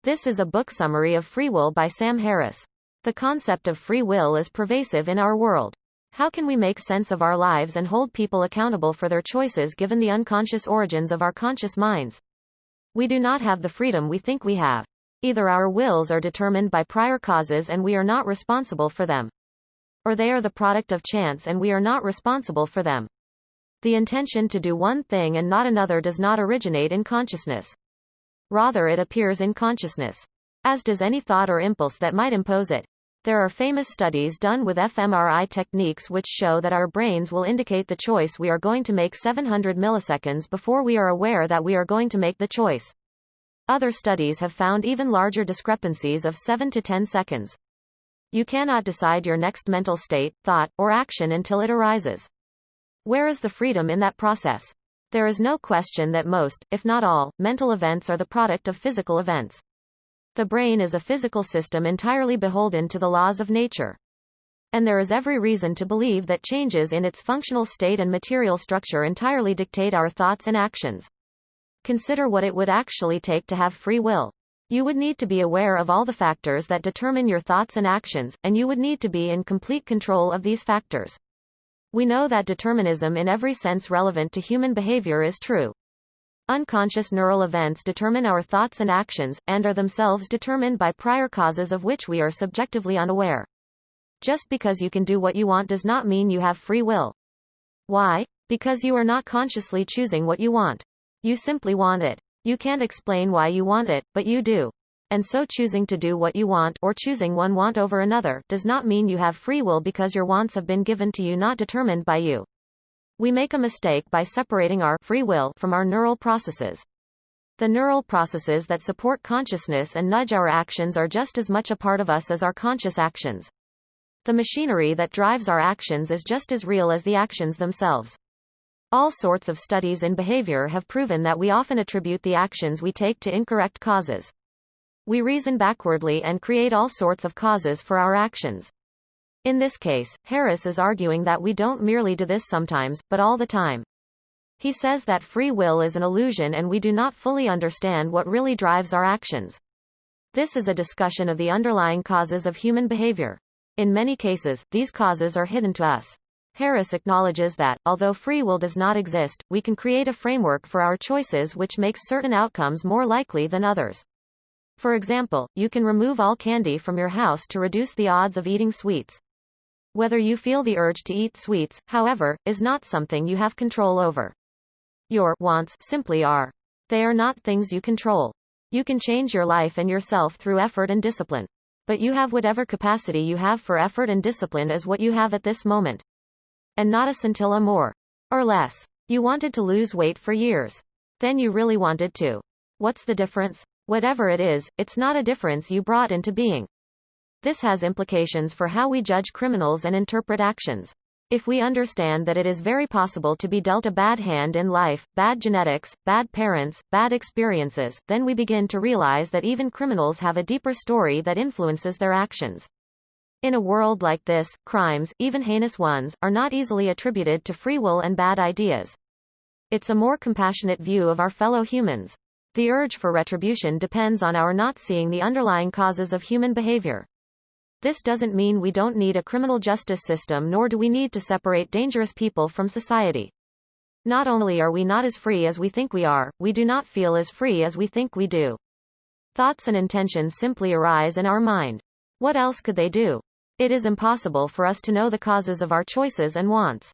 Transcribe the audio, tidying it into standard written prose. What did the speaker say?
This is a book summary of Free Will by Sam Harris. The concept of free will is pervasive in our world. How can we make sense of our lives and hold people accountable for their choices given the unconscious origins of our conscious minds? We do not have the freedom we think we have. Either our wills are determined by prior causes and we are not responsible for them, or they are the product of chance and we are not responsible for them. The intention to do one thing and not another does not originate in consciousness. Rather, it appears in consciousness, as does any thought or impulse that might impose it. There are famous studies done with fMRI techniques which show that our brains will indicate the choice we are going to make 700 milliseconds before we are aware that we are going to make the choice. Other studies have found even larger discrepancies of 7 to 10 seconds. You cannot decide your next mental state, thought, or action until it arises. Where is the freedom in that process? There is no question that most, if not all, mental events are the product of physical events. The brain is a physical system entirely beholden to the laws of nature. And there is every reason to believe that changes in its functional state and material structure entirely dictate our thoughts and actions. Consider what it would actually take to have free will. You would need to be aware of all the factors that determine your thoughts and actions, and you would need to be in complete control of these factors. We know that determinism in every sense relevant to human behavior is true. Unconscious neural events determine our thoughts and actions, and are themselves determined by prior causes of which we are subjectively unaware. Just because you can do what you want does not mean you have free will. Why? Because you are not consciously choosing what you want. You simply want it. You can't explain why you want it, but you do. And so choosing to do what you want, or choosing one want over another, does not mean you have free will because your wants have been given to you, not determined by you. We make a mistake by separating our free will from our neural processes. The neural processes that support consciousness and nudge our actions are just as much a part of us as our conscious actions. The machinery that drives our actions is just as real as the actions themselves. All sorts of studies in behavior have proven that we often attribute the actions we take to incorrect causes. We reason backwardly and create all sorts of causes for our actions. In this case, Harris is arguing that we don't merely do this sometimes, but all the time. He says that free will is an illusion and we do not fully understand what really drives our actions. This is a discussion of the underlying causes of human behavior. In many cases, these causes are hidden to us. Harris acknowledges that, although free will does not exist, we can create a framework for our choices which makes certain outcomes more likely than others. For example, you can remove all candy from your house to reduce the odds of eating sweets. Whether you feel the urge to eat sweets, however, is not something you have control over. Your wants simply are. They are not things you control. You can change your life and yourself through effort and discipline. But you have whatever capacity you have for effort and discipline is what you have at this moment. And not a scintilla more. Or less. You wanted to lose weight for years. Then you really wanted to. What's the difference? Whatever it is, it's not a difference you brought into being. This has implications for how we judge criminals and interpret actions. If we understand that it is very possible to be dealt a bad hand in life, bad genetics, bad parents, bad experiences, then we begin to realize that even criminals have a deeper story that influences their actions. In a world like this, crimes, even heinous ones, are not easily attributed to free will and bad ideas. It's a more compassionate view of our fellow humans. The urge for retribution depends on our not seeing the underlying causes of human behavior. This doesn't mean we don't need a criminal justice system, nor do we need to separate dangerous people from society. Not only are we not as free as we think we are, we do not feel as free as we think we do. Thoughts and intentions simply arise in our mind. What else could they do? It is impossible for us to know the causes of our choices and wants.